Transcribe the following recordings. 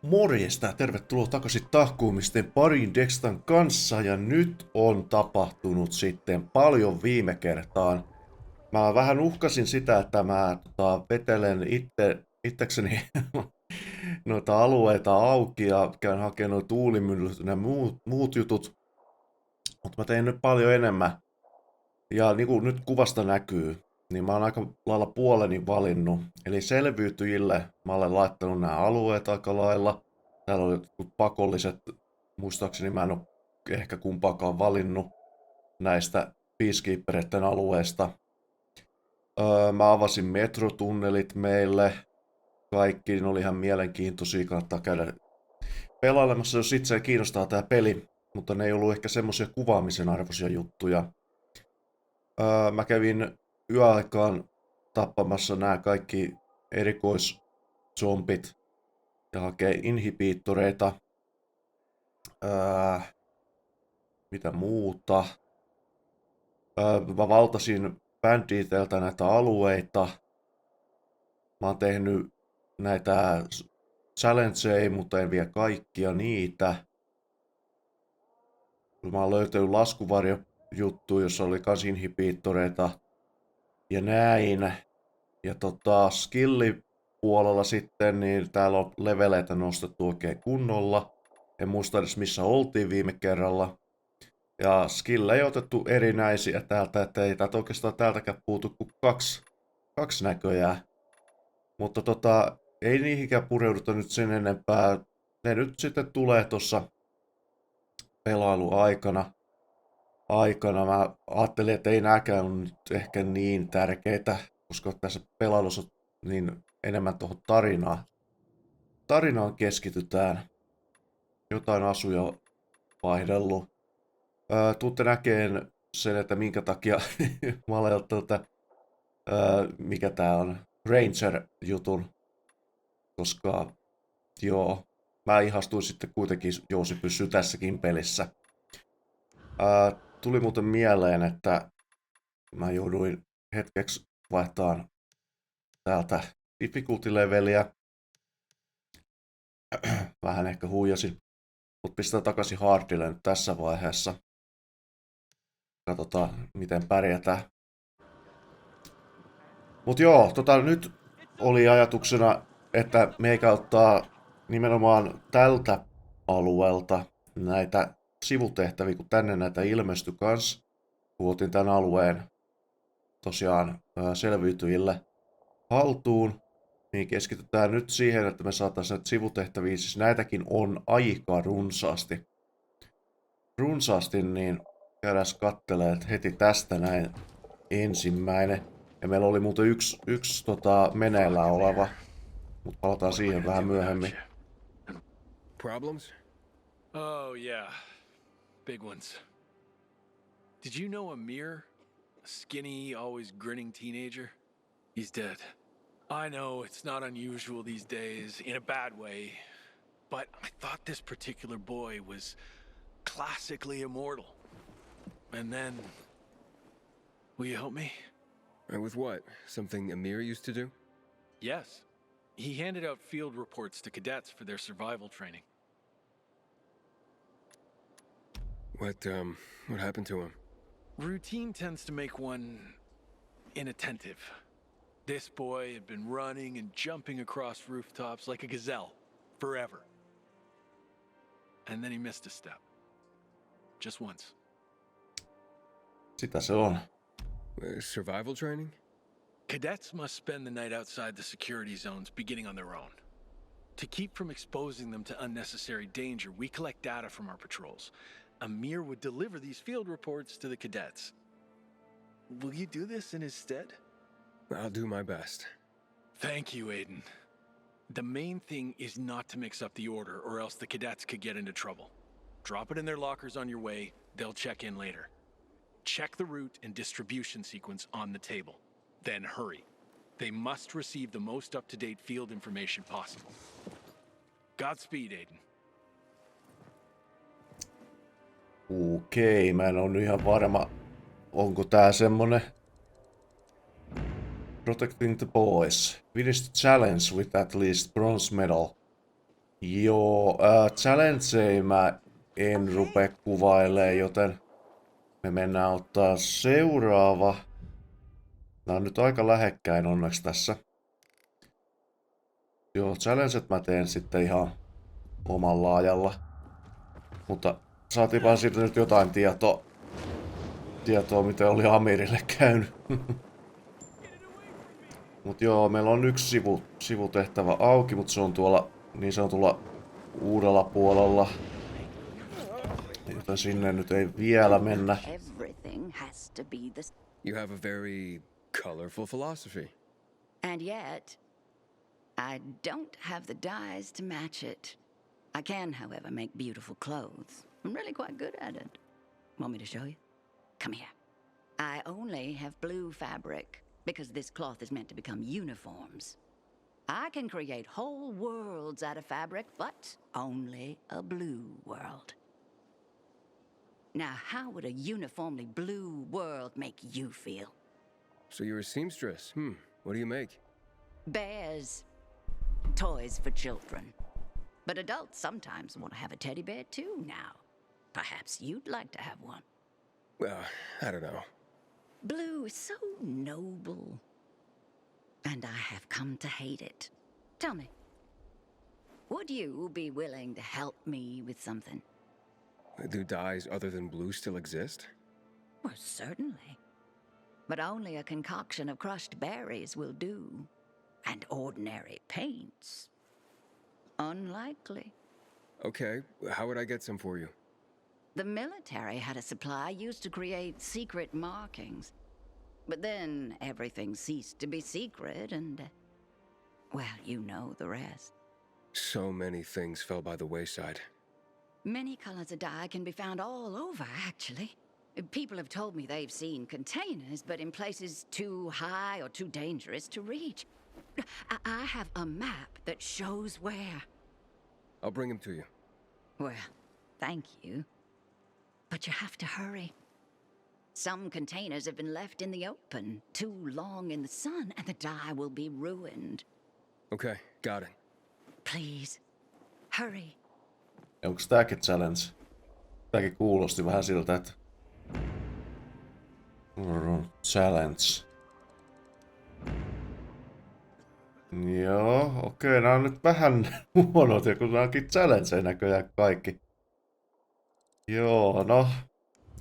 Morjesta ja tervetuloa takaisin tahkuumisten pariin Dextan kanssa ja nyt on tapahtunut sitten paljon viime kertaan. Mä vähän uhkasin sitä, että mä vetelen itsekseni noita alueita auki ja käyn hakemaan noita tuulimyllyt ja muut jutut, mutta mä tein nyt paljon enemmän. Ja niin kuin nyt kuvasta näkyy, niin mä oon aika lailla puoleni valinnut. Eli selviytyjille mä olen laittanut nämä alueet aika lailla. Täällä on jotkut pakolliset, muistaakseni mä en ole ehkä kumpaakaan valinnut näistä peacekeepereiden alueista. Mä avasin metrotunnelit meille. Kaikki, ne oli ihan mielenkiintoisia, kannattaa käydä pelailemassa, jos itseä kiinnostaa tää peli. Mutta ne ei ollut ehkä semmosia kuvaamisen arvoisia juttuja. Mä kävin yöaikaan tappamassa nämä kaikki erikoiszombit ja hakee inhibiittoreita. Mitä muuta? Mä valtasin banditeiltä näitä alueita. Mä oon tehnyt näitä challengeja, mutta en vie kaikkia niitä. Mä oon löytänyt laskuvarjojuttuja, jossa oli kans inhibiittoreita ja näin. Ja skillipuolella sitten, niin täällä on leveleitä nostettu oikein kunnolla. En muista edes missä oltiin viime kerralla. Ja skillejä otettu erinäisiä täältä, että ei täältä oikeastaan täältäkään puutu kuin kaksi näköjään. Mutta ei niihinkään pureuduta nyt sen enempää. Ne nyt sitten tulee tuossa pelailuaikana. Mä ajattelin, että ei nääkään ole nyt ehkä niin tärkeitä, koska tässä pelailussa niin enemmän tuohon tarinaan keskitytään. Jotain asuja vaihdellut. Tuutte näkeen sen, että minkä takia mä olen ottanut mikä tää on, Ranger-jutun, koska joo, mä ihastuin sitten kuitenkin jousipyssy tässäkin pelissä. Tuli muuten mieleen, että mä jouduin hetkeksi vaihtamaan täältä difficulty-leveliä. Vähän ehkä huijasin, mutta pistää takaisin hardille nyt tässä vaiheessa. Katsotaan, miten pärjätään. Mut joo, nyt oli ajatuksena, että meikä ottaa nimenomaan tältä alueelta näitä sivutehtäviä, kun tänne näitä ilmestyi kans. Kun otin tämän alueen tosiaan selviytyjille haltuun, niin keskitytään nyt siihen, että me saataisiin näitä sivutehtäviä, siis näitäkin on aika runsaasti. Niin käydään kattelee, että heti tästä näin ensimmäinen. Ja meillä oli muuten yksi meneillään oleva, mutta palataan siihen vähän myöhemmin. Problems? Oh, yeah. Big ones. Did you know Amir? A skinny, always grinning teenager? He's dead. I know it's not unusual these days, in a bad way, but I thought this particular boy was classically immortal. And then... Will you help me? With what? Something Amir used to do? Yes. He handed out field reports to cadets for their survival training. What happened to him? Routine tends to make one inattentive. This boy had been running and jumping across rooftops like a gazelle forever. And then he missed a step. Just once. Sitä se on. Survival training? Cadets must spend the night outside the security zones, beginning on their own. To keep from exposing them to unnecessary danger, we collect data from our patrols. Amir would deliver these field reports to the cadets. Will you do this in his stead? I'll do my best. Thank you, Aiden. The main thing is not to mix up the order, or else the cadets could get into trouble. Drop it in their lockers on your way, they'll check in later. Check the route and distribution sequence on the table. Then hurry. They must receive the most up-to-date field information possible. Godspeed, Aiden. Okei, mä en ole ihan varma, onko tää semmonen Protecting the boys. Finish the challenge with at least bronze medal. Joo, challengeja mä en rupea kuvailemaan, joten me mennään ottaa seuraava. Nää on nyt aika lähekkäin onneksi tässä. Joo, challenget mä teen sitten ihan omalla ajalla. Mutta saatiin vaan siitä nyt jotain tietoa miten oli Amirille käynyt. Mut joo, meillä on yksi sivutehtävä auki, mutta se on tuolla niin sanotulla uudella puolella. Joten sinne nyt ei vielä mennä. Everything has to be the You have a very colorful philosophy. and yet I don't have the dyes to match it. I can, however, make beautiful clothes. I'm really quite good at it. Want me to show you? Come here. I only have blue fabric because this cloth is meant to become uniforms. I can create whole worlds out of fabric, but only a blue world. Now, how would a uniformly blue world make you feel? So you're a seamstress. What do you make? Bears. Toys for children. But adults sometimes want to have a teddy bear too now. Perhaps you'd like to have one. Well, I don't know. Blue is so noble. And I have come to hate it. Tell me, would you be willing to help me with something? Do dyes other than blue still exist? Well, certainly. But only a concoction of crushed berries will do. And ordinary paints. Unlikely. Okay, how would I get some for you? The military had a supply used to create secret markings. But then everything ceased to be secret and, well, you know the rest. So many things fell by the wayside. Many colors of dye can be found all over, actually. People have told me they've seen containers, but in places too high or too dangerous to reach. I have a map that shows where. I'll bring him to you. Well, thank you. But you have to hurry. Some containers have been left in the open too long in the sun, and the dye will be ruined. Okay, got it. Please, hurry. Onko tääkin challenge? Tääkin kuulosti vähän siltä, että... Challenge. Joo, okei, nää on nyt vähän huonot, ja kun nääkin challenge näköjään kaikki. Joo, no.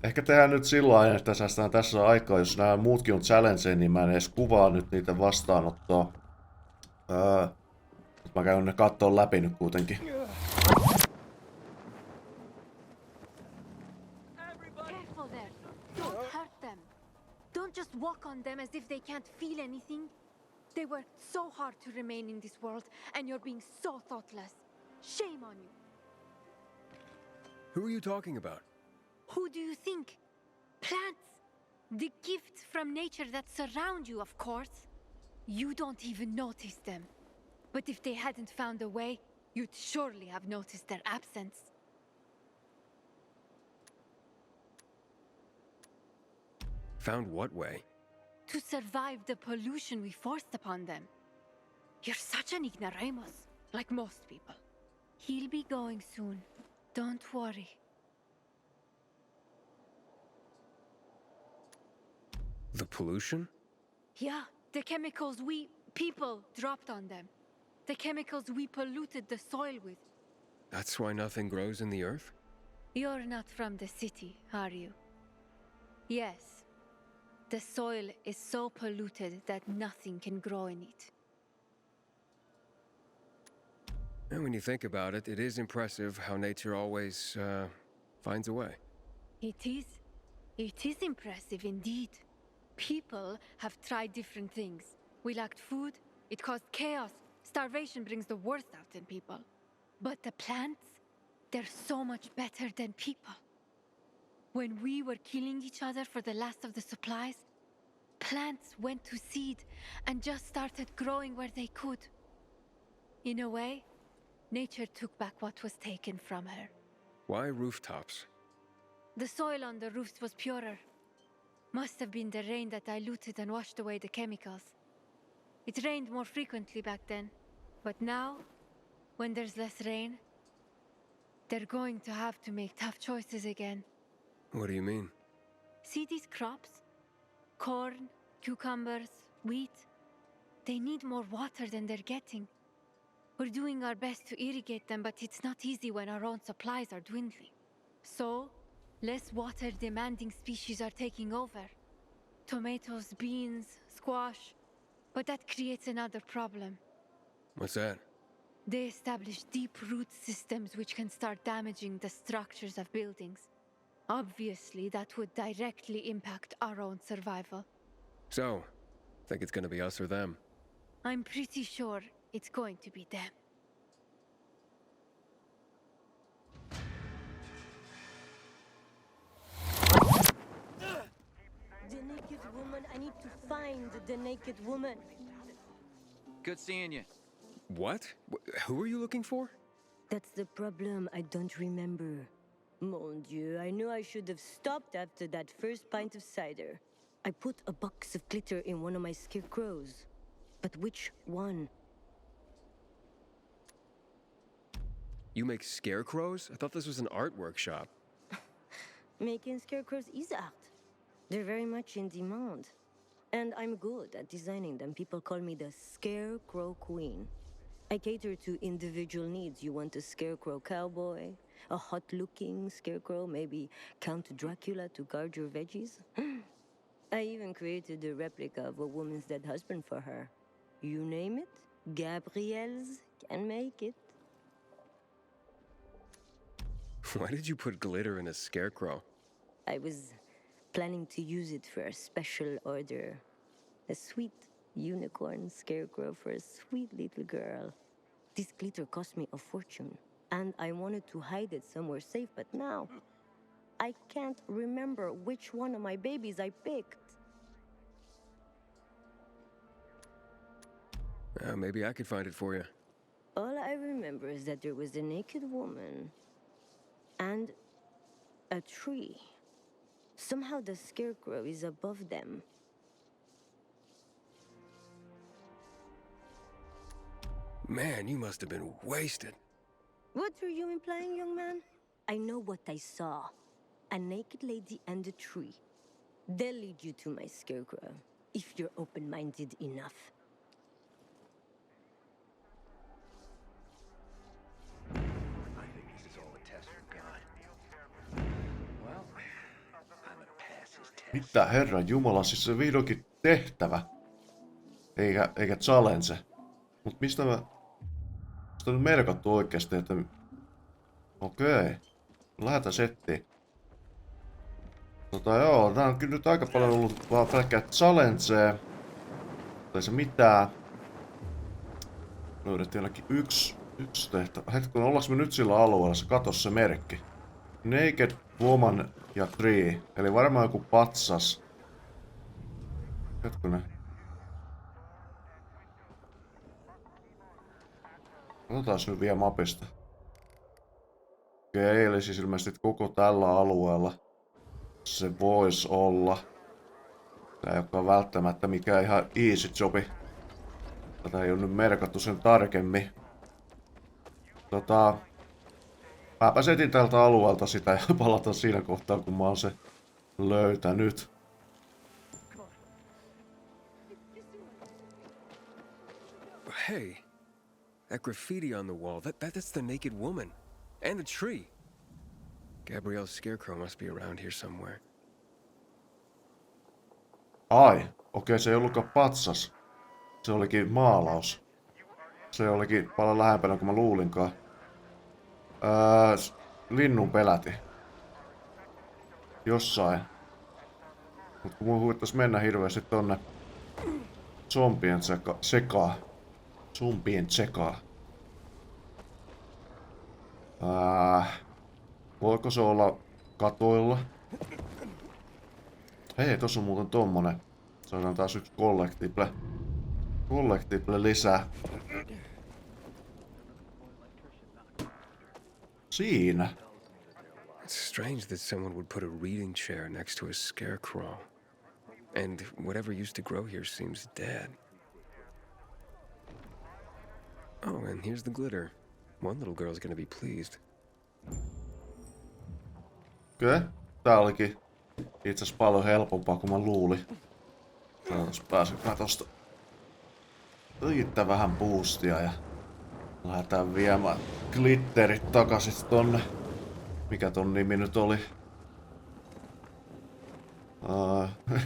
Ehkä tehdään nyt sillä lailla, että säästään tässä aikaa, jos nämä muutkin on challenge, niin mä en edes kuvaa nyt niitä vastaanottoa. Mä käyn ne kattoon läpi nyt kuitenkin. Careful there. Don't hurt them. Don't just walk on them as if they can't feel anything. They worked so hard to remain in this world, and you're being so thoughtless. Shame on you. Who are you talking about? Who do you think? Plants. The gifts from nature that surround you, of course. You don't even notice them. But if they hadn't found a way, you'd surely have noticed their absence. Found what way? To survive the pollution we forced upon them. You're such an ignoramus, like most people. He'll be going soon. Don't worry. The pollution? Yeah, the chemicals we, people, dropped on them. The chemicals we polluted the soil with. That's why nothing grows in the earth? You're not from the city, are you? Yes. The soil is so polluted that nothing can grow in it. And when you think about it, it is impressive how nature always finds a way. It is. It is impressive indeed. People have tried different things. We lacked food, it caused chaos. Starvation brings the worst out in people. But the plants, they're so much better than people. When we were killing each other for the last of the supplies, plants went to seed and just started growing where they could. In a way, nature took back what was taken from her. Why rooftops? The soil on the roofs was purer. Must have been the rain that diluted and washed away the chemicals. It rained more frequently back then, but now when there's less rain, they're going to have to make tough choices again. What do you mean? See these crops? Corn, cucumbers, wheat. They need more water than they're getting. We're doing our best to irrigate them, but it's not easy when our own supplies are dwindling. So, less water-demanding species are taking over. Tomatoes, beans, squash. But that creates another problem. What's that? They establish deep root systems which can start damaging the structures of buildings. Obviously, that would directly impact our own survival. So, think it's gonna be us or them? I'm pretty sure it's going to be them. The naked woman, I need to find the naked woman. Good seeing you. What? Who are you looking for? That's the problem, I don't remember. Mon Dieu, I knew I should have stopped after that first pint of cider. I put a box of glitter in one of my scarecrows. But which one? You make scarecrows? I thought this was an art workshop. Making scarecrows is art. They're very much in demand. And I'm good at designing them. People call me the Scarecrow Queen. I cater to individual needs. You want a scarecrow cowboy? A hot-looking scarecrow? Maybe Count Dracula to guard your veggies? I even created a replica of a woman's dead husband for her. You name it, Gabrielle's can make it. Why did you put glitter in a scarecrow? I was planning to use it for a special order. A sweet unicorn scarecrow for a sweet little girl. This glitter cost me a fortune, and I wanted to hide it somewhere safe, but now I can't remember which one of my babies I picked. Maybe I could find it for you. All I remember is that there was a naked woman and a tree. Somehow the scarecrow is above them. Man, you must have been wasted. What are you implying, young man? I know what I saw. A naked lady and a tree. They'll lead you to my scarecrow, if you're open-minded enough. I think this is all a test for God. Well, I'm gonna pass his test. Mitä herran jumala, siis se vihdoinkin tehtävä. Eikä challenge. Mut mistä nyt merkattu oikeesti, että... Okei. Lähdetään settiin. Joo, nää on kyllä nyt aika paljon ollut vaan pelkkää challengea. Tai se mitään. Löydettiin ainakin yksi tehtävä. Hetkinen, ollaanko me nyt sillä alueella? Se katos se merkki. Naked Woman ja Tree. Eli varmaan joku patsas. Hetkinen. Otetaan nyt vielä mapista. Okei, eli siis ilmeisesti koko tällä alueella se voisi olla. Tää ei olekaan välttämättä mikään ihan easy jobi. Tätä ei ole nyt merkattu sen tarkemmin. Mäpä setin tältä alueelta sitä ja palataan siinä kohtaa, kun mä oon se löytänyt. Hey, that graffiti on the wall, that's the naked woman. And the tree. Gabrielle's scarecrow must be around here somewhere. Ai, okei, se ei ollutkaan patsas. Se olikin maalaus. Se olikin paljon lähempänä kuin mä luulinkaan. Linnun peläti. Jossain. Mut kun mun huvittais mennä hirveästi tonne zombien sekaan. Zombien sekaan. Voiko se olla katoilla? Hei, tossa on muuten tommonen. Saadaan taas yksi collectible lisää. Siinä. It's strange that someone would put a reading chair next to a scarecrow. And whatever used to grow here seems dead. Oh, and here's the glitter. One little girl's gonna be pleased. Okei. Tää olikin itse asiassa paljon helpompaa kuin mä luulin. Pääsin mä tosta riittää vähän boostia ja lähdetään viemään glitterit takaisin tonne. Mikä ton nimi nyt oli?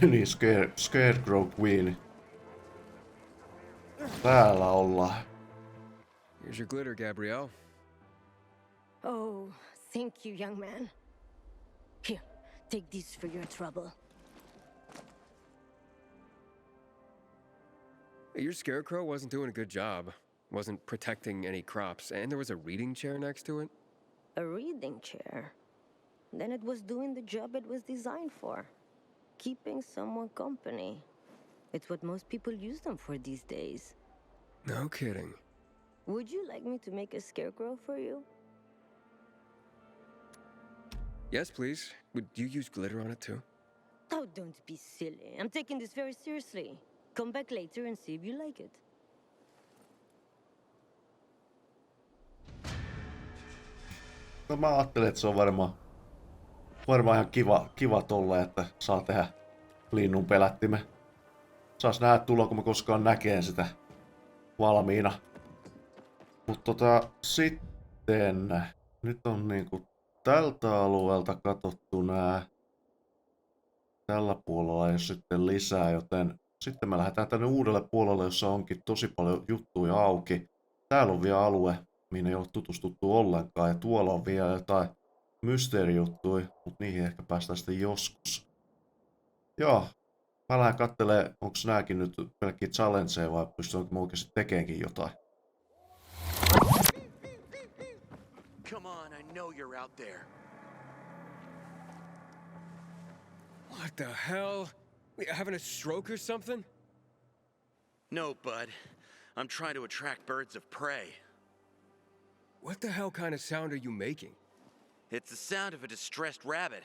Niin, Scarecrow Queen. Täällä ollaan. Here's your glitter, Gabrielle. Oh, thank you, young man. Here, take this for your trouble. Your scarecrow wasn't doing a good job. Wasn't protecting any crops, and there was a reading chair next to it. A reading chair. Then it was doing the job it was designed for. Keeping someone company. It's what most people use them for these days. No kidding. Would you like me to make a scarecrow for you? Yes, please. Would you use glitter on it too? Oh, don't be silly. I'm taking this very seriously. Come back later and see if you like it. No mä ajattelin, että se on varmaan ihan kiva tolle, että saa tehdä linnun pelättimen. Saas nähdä tullaanko mä koskaan näkeen sitä valmiina. Mutta sitten nyt on niinku tältä alueelta katsottu nää. Tällä puolella ei ole sitten lisää, joten sitten me lähdetään tänne uudelle puolelle, jossa onkin tosi paljon juttuja auki. Täällä on vielä alue, mihin ei ole tutustuttu ollenkaan, ja tuolla on vielä jotain mysteerijuttuja, mutta niihin ehkä päästään sitten joskus. Joo, mä lähden kattelemaan, onko nääkin nyt pelkkiä challengeja vai pystynkö mä oikeasti tekeekin jotain. Come on, I know you're out there. What the hell? Having a stroke or something? No, bud. I'm trying to attract birds of prey. What the hell kind of sound are you making? It's the sound of a distressed rabbit.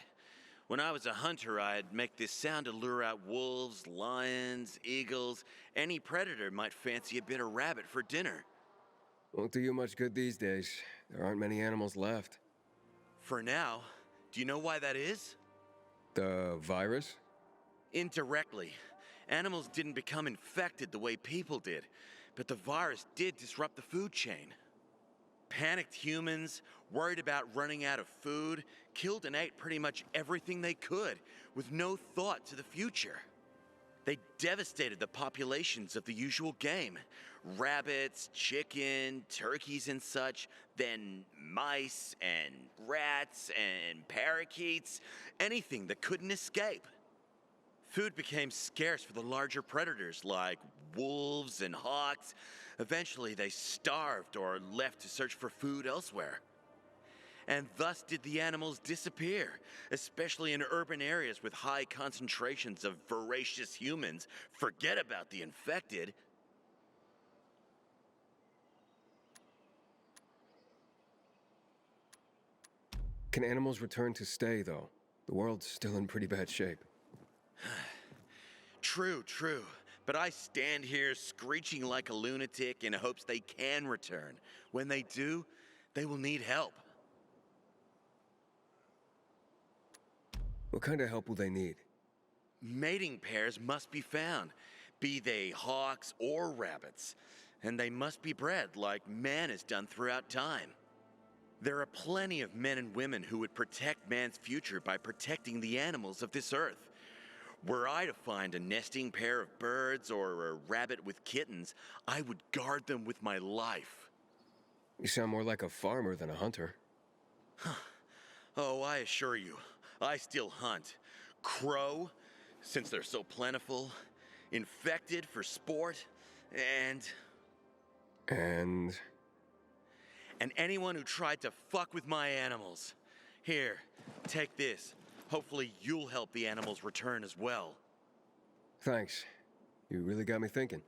When I was a hunter, I'd make this sound to lure out wolves, lions, eagles. Any predator might fancy a bit of rabbit for dinner. Won't do you much good these days. There aren't many animals left. For now. Do you know why that is? The virus? Indirectly. Animals didn't become infected the way people did, but the virus did disrupt the food chain. Panicked humans, worried about running out of food, killed and ate pretty much everything they could, with no thought to the future. They devastated the populations of the usual game. Rabbits, chicken, turkeys and such, then mice and rats and parakeets, anything that couldn't escape. Food became scarce for the larger predators like wolves and hawks. Eventually they starved or left to search for food elsewhere. And thus did the animals disappear, especially in urban areas with high concentrations of voracious humans. Forget about the infected. Can animals return to stay, though? The world's still in pretty bad shape. True, true. But I stand here screeching like a lunatic in hopes they can return. When they do, they will need help. What kind of help will they need? Mating pairs must be found, be they hawks or rabbits. And they must be bred like man has done throughout time. There are plenty of men and women who would protect man's future by protecting the animals of this earth. Were I to find a nesting pair of birds or a rabbit with kittens, I would guard them with my life. You sound more like a farmer than a hunter. Oh, I assure you, I still hunt. Crow, since they're so plentiful. Infected for sport. And anyone who tried to fuck with my animals. Here, take this. Hopefully you'll help the animals return as well. Thanks. You really got me thinking.